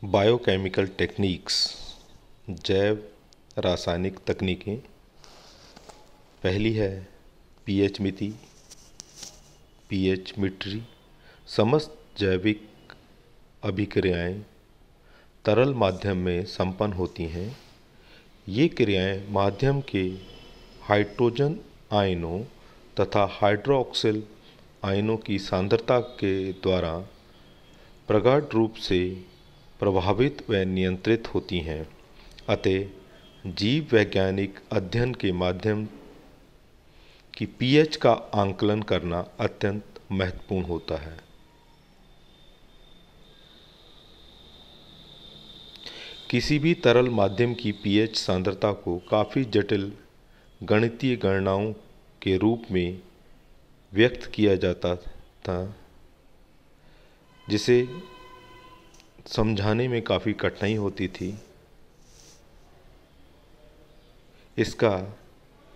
Biochemical techniques जैव रासायनिक तकनीकें। पहली है पीएच मिति। पीएच मीटरी समस्त जैविक अभिक्रियाएं तरल माध्यम में संपन्न होती हैं। ये क्रियाएं माध्यम के हाइड्रोजन आयनों तथा हाइड्रोक्सिल आयनों की सांद्रता के द्वारा प्रगाढ़ रूप से प्रभावित व नियंत्रित होती हैं। अतः जीव वैज्ञानिक अध्ययन के माध्यम की पीएच का आंकलन करना अत्यंत महत्वपूर्ण होता है। किसी भी तरल माध्यम की पीएच सांद्रता को काफ़ी जटिल गणितीय गणनाओं के रूप में व्यक्त किया जाता था, जिसे समझाने में काफ़ी कठिनाई होती थी। इसका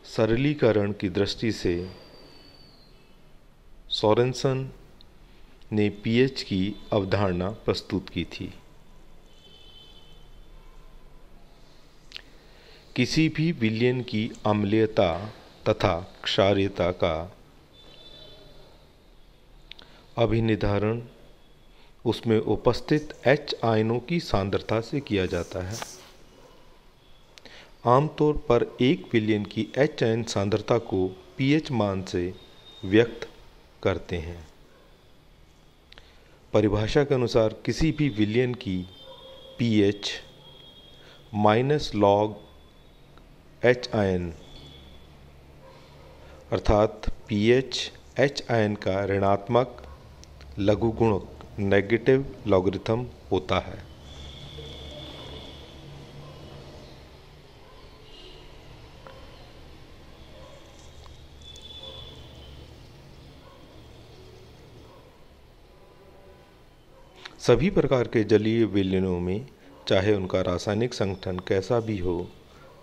सरलीकरण की दृष्टि से सोरेनसन ने पीएच की अवधारणा प्रस्तुत की थी। किसी भी विलयन की अम्लीयता तथा क्षारीयता का अभिनिर्धारण उसमें उपस्थित H आयनों की सांद्रता से किया जाता है। आमतौर पर एक विलयन की H आयन सांद्रता को pH मान से व्यक्त करते हैं। परिभाषा के अनुसार किसी भी विलयन की pH -log H आयन अर्थात pH H आयन का ऋणात्मक लघुगुणक नेगेटिव लॉगरिथम होता है। सभी प्रकार के जलीय विलयनों में, चाहे उनका रासायनिक संगठन कैसा भी हो,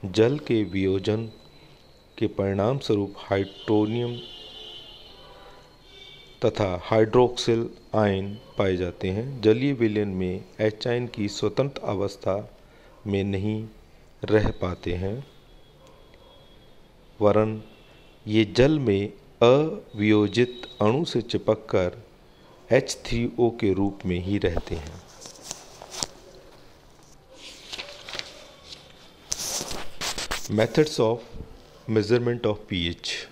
जल के वियोजन के परिणाम स्वरूप हाइड्रोनियम तथा हाइड्रोक्सिल आयन पाए जाते हैं। जलीय विलयन में H आयन की स्वतंत्र अवस्था में नहीं रह पाते हैं, वरन ये जल में अवियोजित अणु से चिपककर H3O के रूप में ही रहते हैं। Methods of measurement of pH.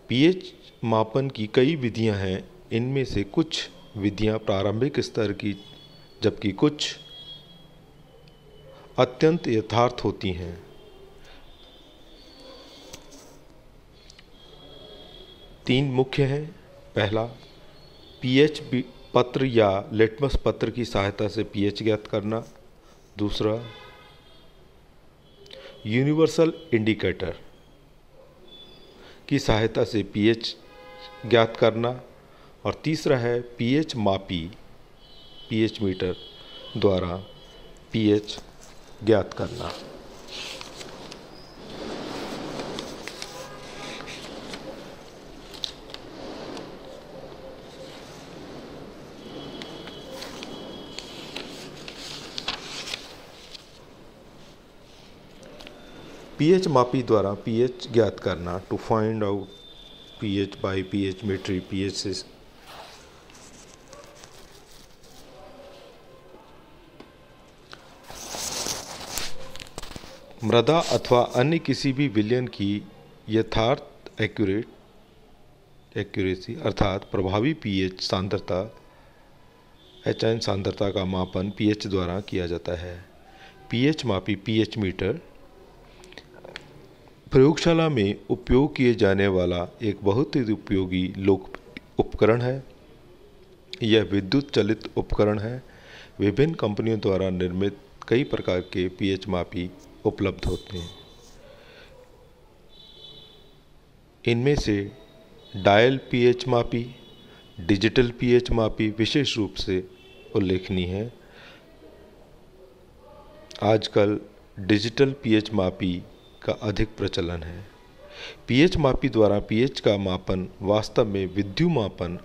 PH मापन की कई विधियां हैं। इनमें से कुछ विधियां प्रारंभिक स्तर की, जबकि कुछ अत्यंत यथार्थ होती हैं। तीन मुख्य हैं। पहला, पीएच पत्र या लिटमस पत्र की सहायता से पीएच ज्ञात करना। दूसरा, यूनिवर्सल इंडिकेटर की सहायता से पीएच ज्ञात करना। और तीसरा है पीएच मापी, पीएच मीटर द्वारा पीएच ज्ञात करना। पीएच मापी द्वारा पीएच ज्ञात करना। To find out pH by pH metry, pH से मृदा अथवा अन्य किसी भी विलयन की यथार्थ एक्यूरेसी अर्थात प्रभावी पीएच सांद्रता H आयन सांद्रता का मापन पीएच द्वारा किया जाता है। पीएच मापी, पीएच मीटर प्रयोगशाला में उपयोग किए जाने वाला एक बहुत ही उपयोगी उपकरण है। यह विद्युत चलित उपकरण है। विभिन्न कंपनियों द्वारा निर्मित कई प्रकार के पीएच मापी उपलब्ध होते हैं। इनमें से डायल पीएच मापी, डिजिटल पीएच मापी विशेष रूप से उल्लेखनीय है। आजकल डिजिटल पीएच मापी का अधिक प्रचलन है। पीएच मापी द्वारा पीएच का मापन वास्तव में विद्युत मापन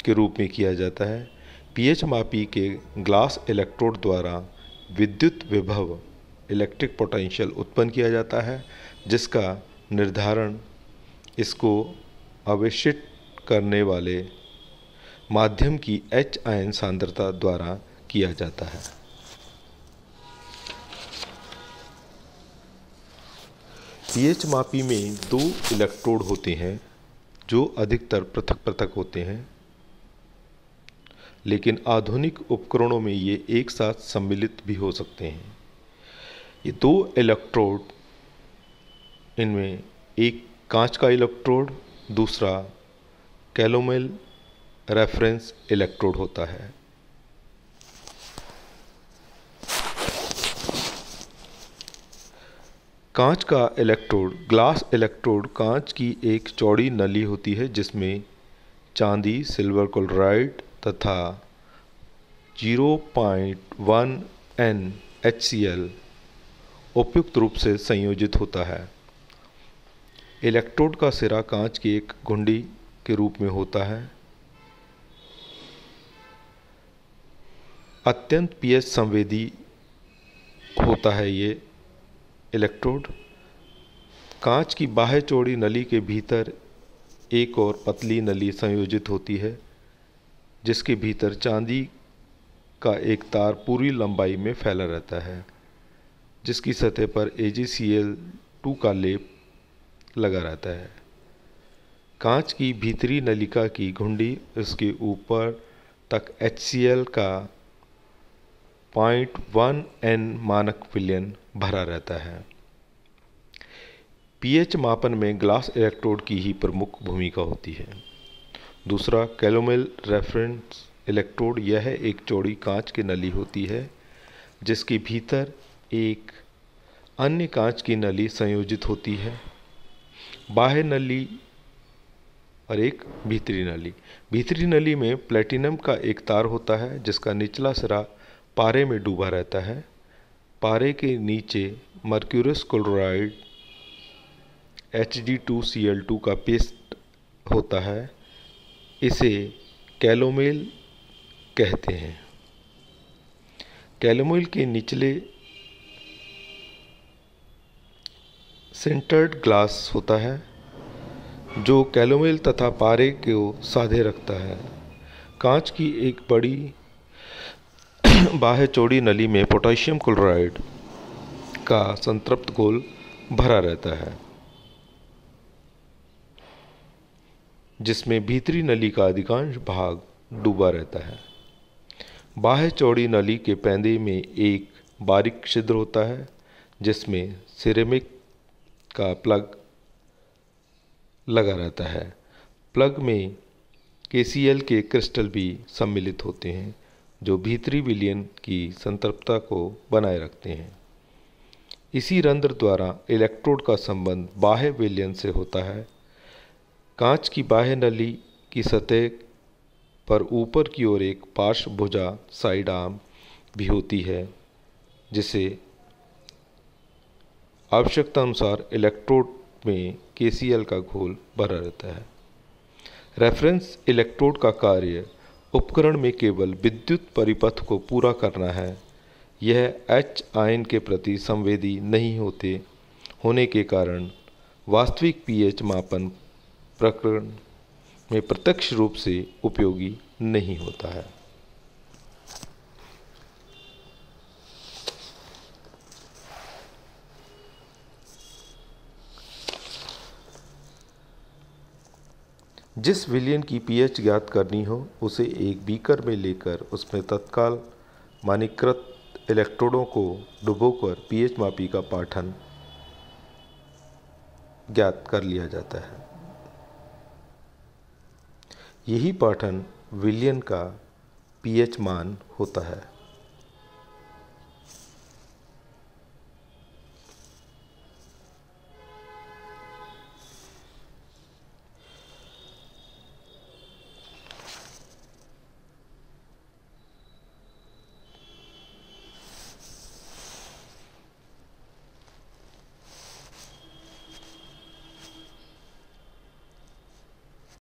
के रूप में किया जाता है। पीएच मापी के ग्लास इलेक्ट्रोड द्वारा विद्युत विभव इलेक्ट्रिक पोटेंशियल उत्पन्न किया जाता है, जिसका निर्धारण इसको आवेशित करने वाले माध्यम की H आयन सांद्रता द्वारा किया जाता है। पीएच मापी में 2 इलेक्ट्रोड होते हैं जो अधिकतर पृथक पृथक होते हैं, लेकिन आधुनिक उपकरणों में ये एक साथ सम्मिलित भी हो सकते हैं। ये 2 इलेक्ट्रोड, इनमें एक कांच का इलेक्ट्रोड, दूसरा कैलोमेल रेफरेंस इलेक्ट्रोड होता है। कांच का इलेक्ट्रोड, ग्लास इलेक्ट्रोड, कांच की एक चौड़ी नली होती है जिसमें चांदी, सिल्वर क्लोराइड तथा 0.1 NaHCl उपयुक्त रूप से संयोजित होता है। इलेक्ट्रोड का सिरा कांच की एक घुंडी के रूप में होता है। अत्यंत पीएच संवेदी होता है ये इलेक्ट्रोड। कांच की बाह्य चौड़ी नली के भीतर एक और पतली नली संयोजित होती है, जिसके भीतर चांदी का एक तार पूरी लंबाई में फैला रहता है, जिसकी सतह पर AgCl2 का लेप लगा रहता है। कांच की भीतरी नलिका की घुंडी, उसके ऊपर तक HCl का 0.1 N मानक विलयन भरा रहता है। पीएच मापन में ग्लास इलेक्ट्रोड की ही प्रमुख भूमिका होती है। दूसरा कैलोमेल रेफरेंस इलेक्ट्रोड, यह एक चौड़ी कांच की नली होती है जिसके भीतर एक अन्य कांच की नली संयोजित होती है। बाह्य नली और एक भीतरी नली। भीतरी नली में प्लेटिनम का एक तार होता है जिसका निचला सिरा पारे में डूबा रहता है। पारे के नीचे मर्क्यूरस क्लोराइड Hg2Cl2 का पेस्ट होता है। इसे कैलोमेल कहते हैं। कैलोमेल के निचले सिंटर्ड ग्लास होता है जो कैलोमेल तथा पारे को साधे रखता है। कांच की एक बड़ी बाह्य चौड़ी नली में पोटेशियम क्लोराइड का संतृप्त घोल भरा रहता है, जिसमें भीतरी नली का अधिकांश भाग डूबा रहता है। बाह्य चौड़ी नली के पैंदे में एक बारीक छिद्र होता है जिसमें सिरेमिक का प्लग लगा रहता है। प्लग में KCl के क्रिस्टल भी सम्मिलित होते हैं जो भीतरी विलयन की संतृप्तता को बनाए रखते हैं। इसी रंध्र द्वारा इलेक्ट्रोड का संबंध बाह्य विलयन से होता है। कांच की बाह्य नली की सतह पर ऊपर की ओर एक पार्श्व भुजा साइड आर्म भी होती है, जिसे आवश्यकता अनुसार इलेक्ट्रोड में KCl का घोल भरा रहता है। रेफरेंस इलेक्ट्रोड का कार्य उपकरण में केवल विद्युत परिपथ को पूरा करना है। यह H आयन के प्रति संवेदी नहीं होने के कारण वास्तविक पीएच मापन प्रकरण में प्रत्यक्ष रूप से उपयोगी नहीं होता है। जिस विलयन की पीएच ज्ञात करनी हो उसे एक बीकर में लेकर उसमें तत्काल मानकीकृत इलेक्ट्रोडों को डुबोकर पीएच मापी का पाठन ज्ञात कर लिया जाता है। यही पाठन विलयन का पीएच मान होता है।